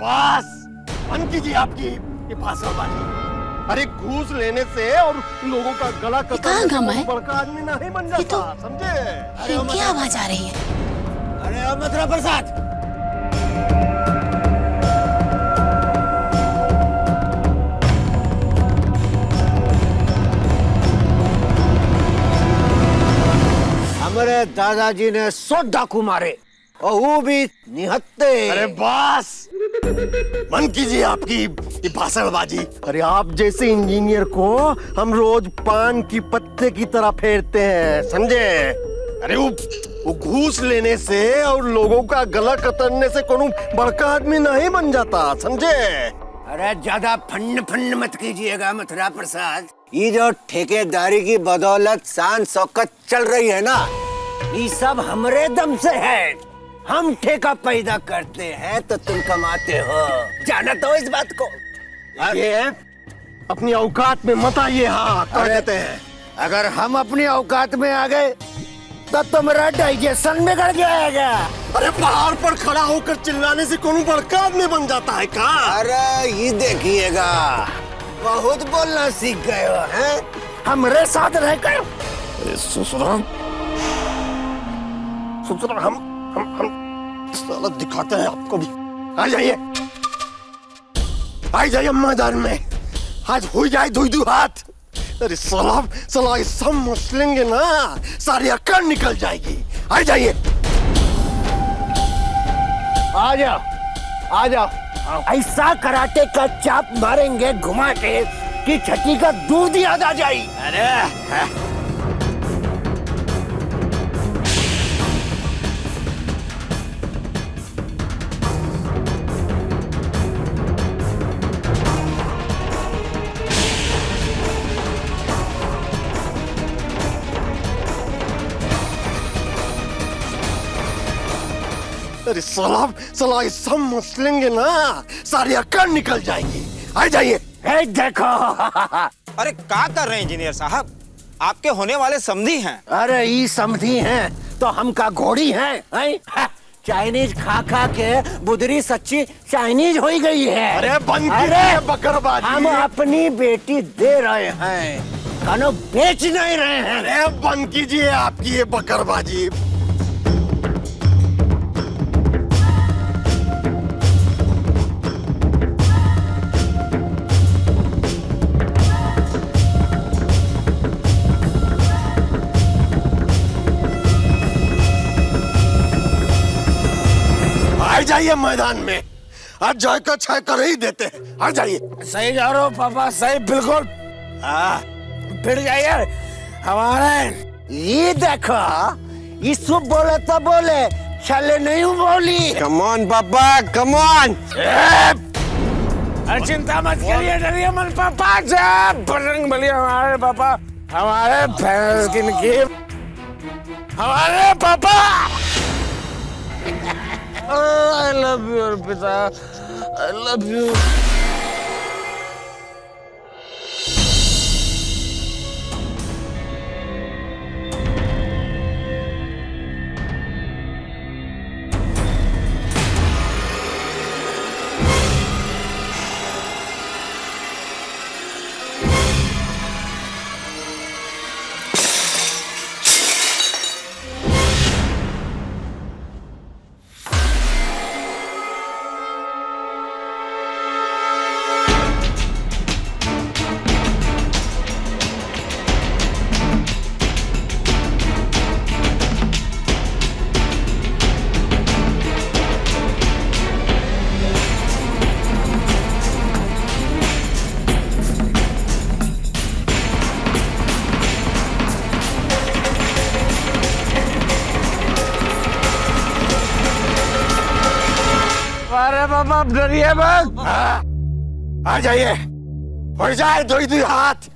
बस बंद कीजिए आपकी ये भाषणबाजी। अरे घूस लेने से और लोगों का गला कहाँ गमा है? बड़का आदमी नहीं बन जाता, समझे? इनकी आवाज आ रही है। अरे मथुरा प्रसाद, हमारे दादाजी ने 100 डाकू मारे और वो भी निहत्ते। अरे बस बंद कीजिए आपकी ये भाषणबाजी। अरे आप जैसे इंजीनियर को हम रोज पान की पत्ते की तरह फेरते हैं, समझे? अरे वो घूस लेने से और लोगों का गला कतरने से कोई बड़का आदमी नहीं बन जाता, समझे? अरे ज्यादा फन मत कीजिएगा मथुरा प्रसाद। ये जो ठेकेदारी की बदौलत शान शौकत चल रही है ना, ये सब हमरे दम से है। हम ठेका पैदा करते हैं तो तुम कमाते हो, जाना तो इस बात को। ये अपनी औकात में मत आइए। हाँ कह देते हैं। अगर हम अपनी औकात में आ गए तो तुम्हारा डाइजेशन बिगड़ जाएगा। अरे पहाड़ पर खड़ा होकर चिल्लाने से कौन बड़का आदमी बन जाता है का? अरे ये देखिएगा, बहुत बोलना सीख गए हो हैं? हमरे साथ रहकर ससुरा हम साला दिखाते हैं आपको भी। आ जाइए मैदान में, आज हो जाए धुई हाथ। अरे साला ये सब मसलेंगे ना, सारी अकड़ निकल जाएगी। आ जाइए, आ जाओ। ऐसा कराटे का चाप मारेंगे घुमा के कि छठी का दूध याद आ जाए। अरे साला ये सब मसलेंगे ना, सारी अकड़ निकल जाएगी। आ जाइए। देखो अरे क्या कर रहे हैं इंजीनियर साहब? आपके होने वाले समधी हैं। अरे ये समझी हैं तो हम का घोड़ी हैं? चाइनीज खा के बुदरी सच्ची चाइनीज हो गई है। अरे बंद कीजिए बकरबाजी। हम अपनी बेटी दे रहे हैं, कानो बेच नहीं रहे हैं। अरे बंद कीजिए आपकी ये बकरबाजी। आ जाइए मैदान में, आज जय का छय कर ही देते हैं। आ जाइए। सही जा रहे हो पापा, सही बिल्कुल। फिर जाइए हमारे। ये देखो, ये सब बोले तो बोले, चले नहीं बोली। कम ऑन पापा, कम ऑन। अरे चिंता मत करिए, डरिए मत पापा। जब बजरंग बली हमारे पापा, हमारे भैंस की हमारे पापा। I love you, Arpita. I love you. अरे बाबा आप डरिए मत। आ जाइए, हो जाए धोई हाथ।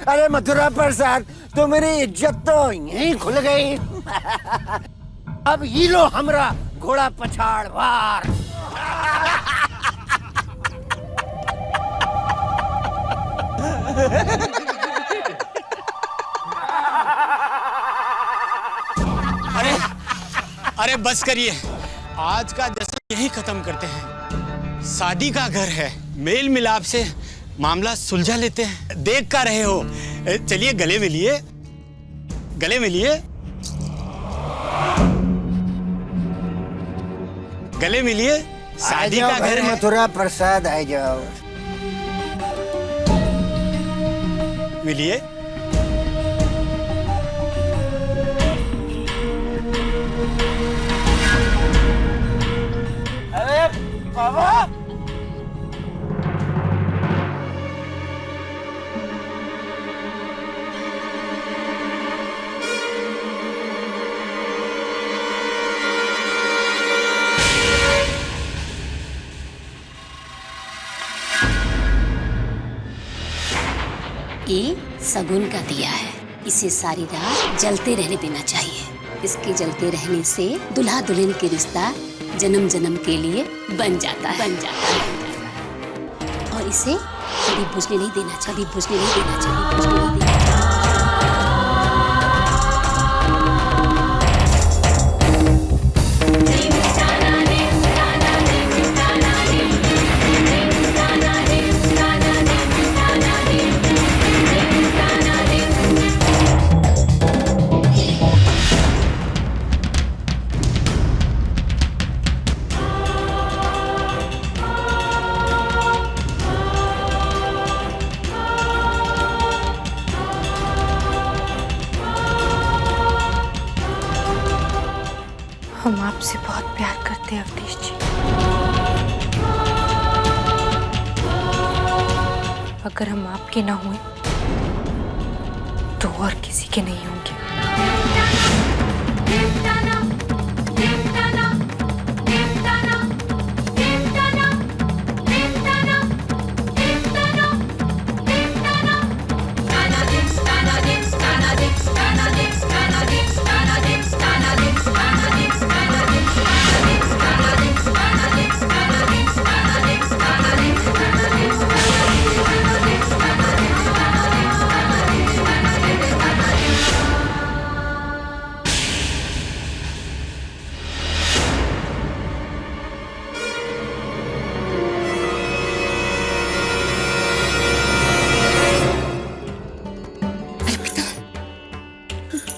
अरे मथुरा प्रसाद, तो मेरी इज्जत तो यहीं खुल गई। अब ये लो हमरा घोड़ा पछाड़ वार। अरे बस करिए, आज का जश्न यही खत्म करते हैं। शादी का घर है, मेल मिलाप से मामला सुलझा लेते हैं। देख का रहे हो, चलिए गले मिलिए, गले मिलिए, गले मिलिए। शादी का घर है। मथुरा प्रसाद आ जाओ। मिलिए। अरे बाबा, ये सगुन का दिया है, इसे सारी रात जलते रहने देना चाहिए। इसके जलते रहने से दुल्हा दुल्हन के रिश्ता जन्म जन्म के लिए बन जाता है। और इसे कभी बुझने नहीं देना चाहिए, कभी बुझने नहीं देना चाहिए, बुझने नहीं देना चाहिए। हम आपसे बहुत प्यार करते हैं अवधेश जी। अगर हम आपके ना हुए तो और किसी के नहीं होंगे।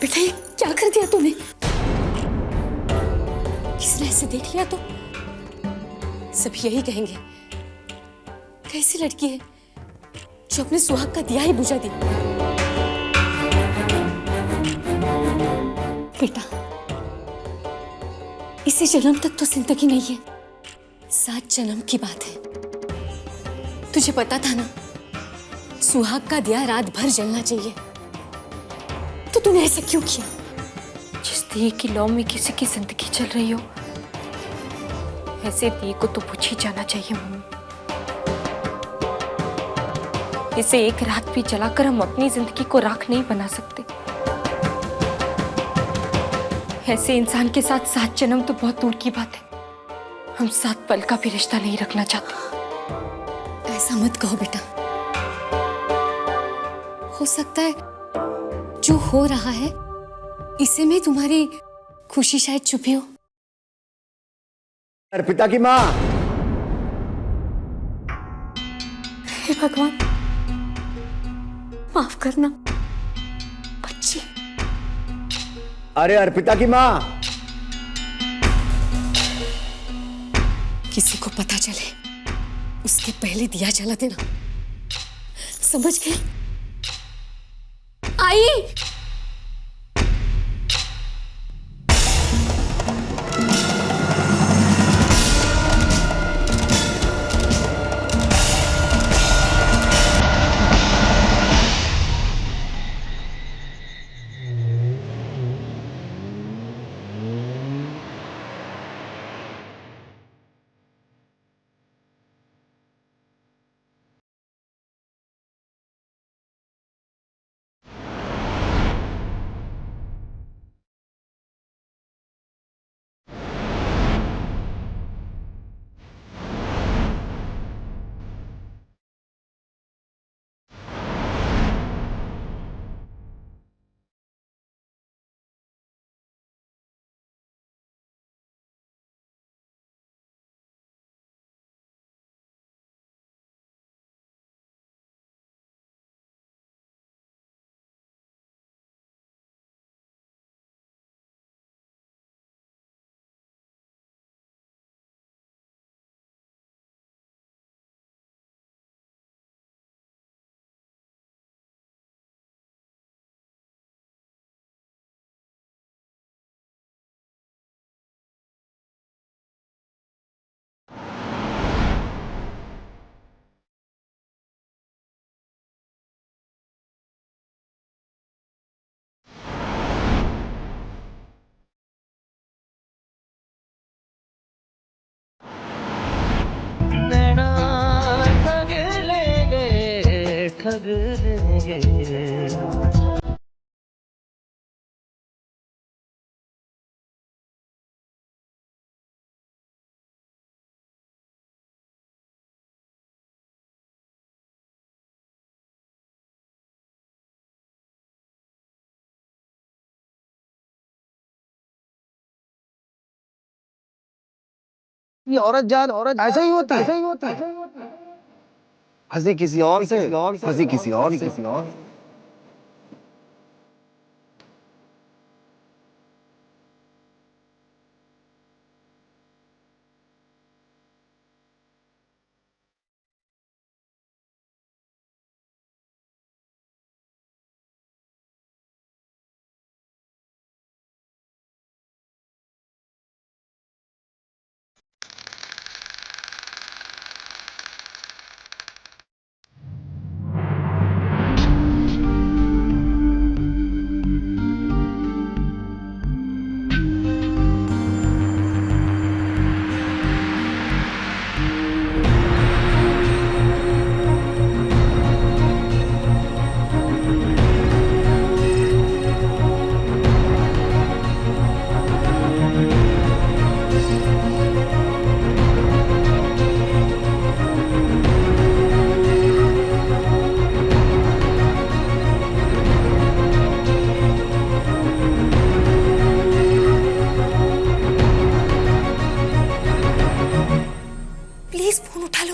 बेटा ये क्या कर दिया तूने? किसने ऐसे देख लिया तो सब यही कहेंगे, कैसी लड़की है जो अपने सुहाग का दिया ही बुझा दी। बेटा इसी जन्म तक तो जिंदगी नहीं है, 7 जन्म की बात है। तुझे पता था ना सुहाग का दिया रात भर जलना चाहिए, तो तूने ऐसा क्यों किया? जिस दिए की लौ में किसी की जिंदगी चल रही हो, ऐसे दिए को तो बुझ ही जाना चाहिए मम्मी। इसे एक रात भी जलाकर हम अपनी जिंदगी को राख नहीं बना सकते। ऐसे इंसान के साथ 7 जन्म तो बहुत दूर की बात है। हम 7 पल का भी रिश्ता नहीं रखना चाहते। ऐसा मत कहो बेटा, हो सकता है जो हो रहा है इसे में तुम्हारी खुशी शायद छुपी हो। अर्पिता की माँ, हे भगवान माफ करना बच्ची। अरे अर्पिता की माँ, किसी को पता चले उसके पहले दिया जला देना, समझ गई? आई ठग लेंगे। ये औरत जान औरत ऐसा ही होता है, ऐसा ही होता है। हंसी किसी और से, हंसी किसी और से। प्लीज फोन उठा लो।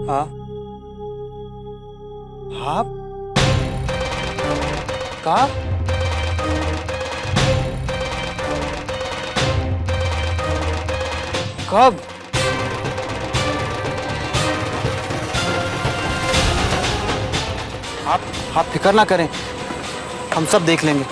हाँ आप कहा? कब? आप फिक्र ना करें, हम सब देख लेंगे।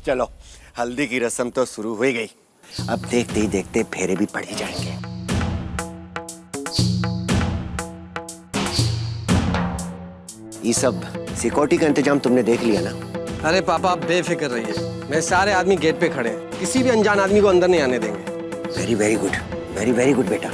चलो, हल्दी की रस्म तो शुरू हो गई। अब देखते ही देखते फेरे भी पड़ ही जाएंगे। ये सब सिक्योरिटी का इंतजाम तुमने देख लिया ना? अरे पापा आप बेफिक्र रहिए, मेरे सारे आदमी गेट पे खड़े हैं, किसी भी अनजान आदमी को अंदर नहीं आने देंगे। Very very good, very very good बेटा।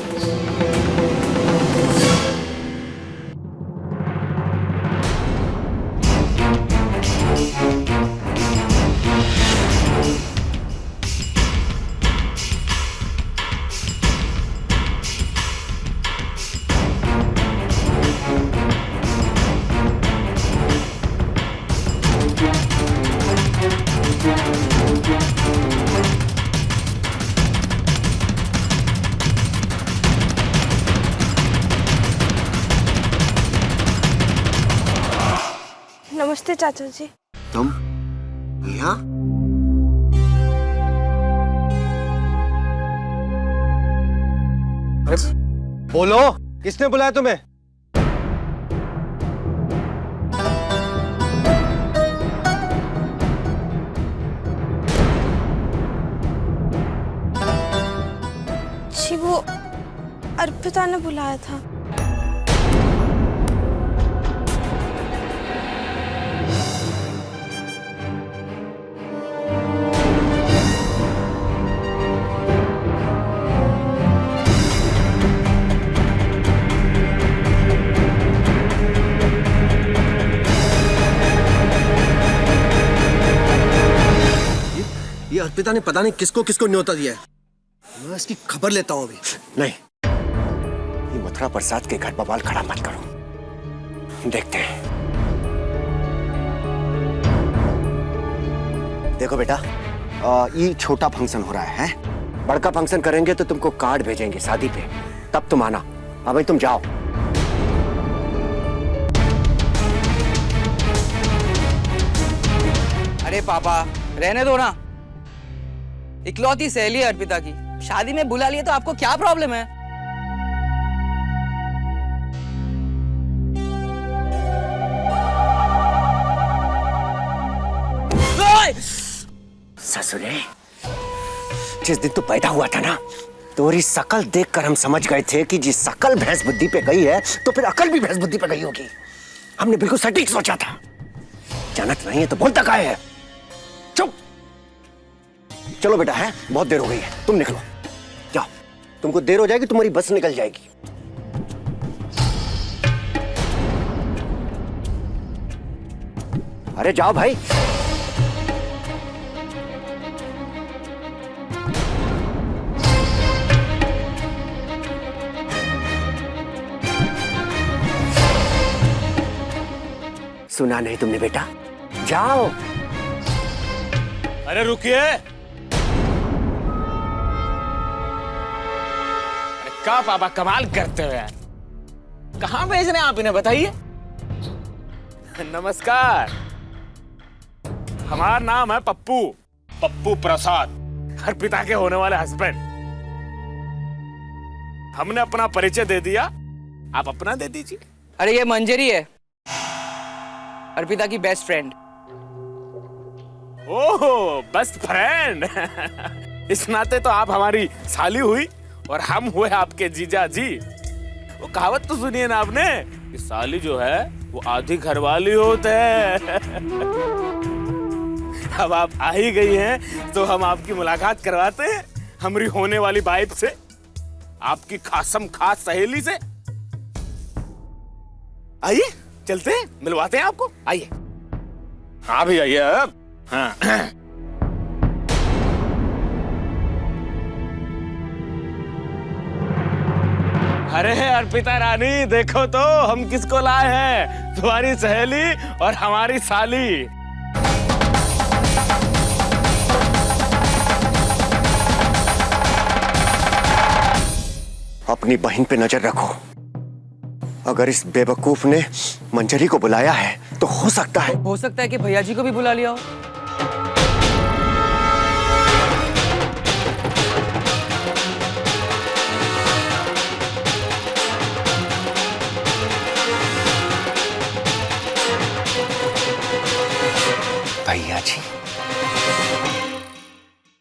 नमस्ते चाचा जी। तुम यहाँ? बोलो, किसने बुलाया तुम्हें? जी वो अर्पिता ने बुलाया था। अर्पिता ने पता नहीं किसको किसको न्योता दिया है। मैं इसकी खबर लेता हूँ अभी। नहीं, ये मथुरा प्रसाद के घर बवाल खड़ा मत करो, देखते हैं। देखो बेटा, ये छोटा फंक्शन हो रहा है, बड़का फंक्शन करेंगे तो तुमको कार्ड भेजेंगे शादी पे, तब तुम आना। अभी तुम जाओ। अरे पापा रहने दो ना, इकलौती सहेली है अर्पिता की, शादी में बुला लिए तो आपको क्या प्रॉब्लम है? ससुरे, जिस दिन तू पैदा हुआ था ना, तोरी शकल देखकर हम समझ गए थे कि जिस शकल भैंस बुद्धि पे गई है तो फिर अकल भी भैंस बुद्धि पे गई होगी। हमने बिल्कुल सटीक सोचा था। जानत नहीं है तो बोलता काहे है? चुप। चलो बेटा, है बहुत देर हो गई है, तुम निकलो, जाओ। तुमको देर हो जाएगी, तुम्हारी बस निकल जाएगी। अरे जाओ भाई। सुना नहीं तुमने बेटा? जाओ। अरे रुकिए, क्या पापा कमाल करते हो यार। कहाँ भेज रहे हैं आप इन्हें, बताइए। नमस्कार, हमारा नाम है पप्पू, पप्पू प्रसाद, अर्पिता के होने वाले हस्बैंड। हमने अपना परिचय दे दिया, आप अपना दे दीजिए। अरे ये मंजरी है, अर्पिता की बेस्ट फ्रेंड। ओह बेस्ट फ्रेंड। इस नाते तो आप हमारी साली हुई और हम हुए आपके जीजा जी। वो कहावत तो सुनिए ना आपने कि साली जो है वो आधी घरवाली होते हैं। अब आप आ ही गई हैं तो हम आपकी मुलाकात करवाते हैं हमारी होने वाली वाइफ से, आपकी खासम खास सहेली से। आइए चलते हैं, मिलवाते हैं आपको, आइए। हाँ भी आइए अब। हाँ। अरे अर्पिता रानी, देखो तो हम किसको लाए हैं, तुम्हारी सहेली और हमारी साली। अपनी बहन पे नजर रखो। अगर इस बेवकूफ ने मंजरी को बुलाया है तो हो सकता है कि भैया जी को भी बुला लिया हो। भैया जी।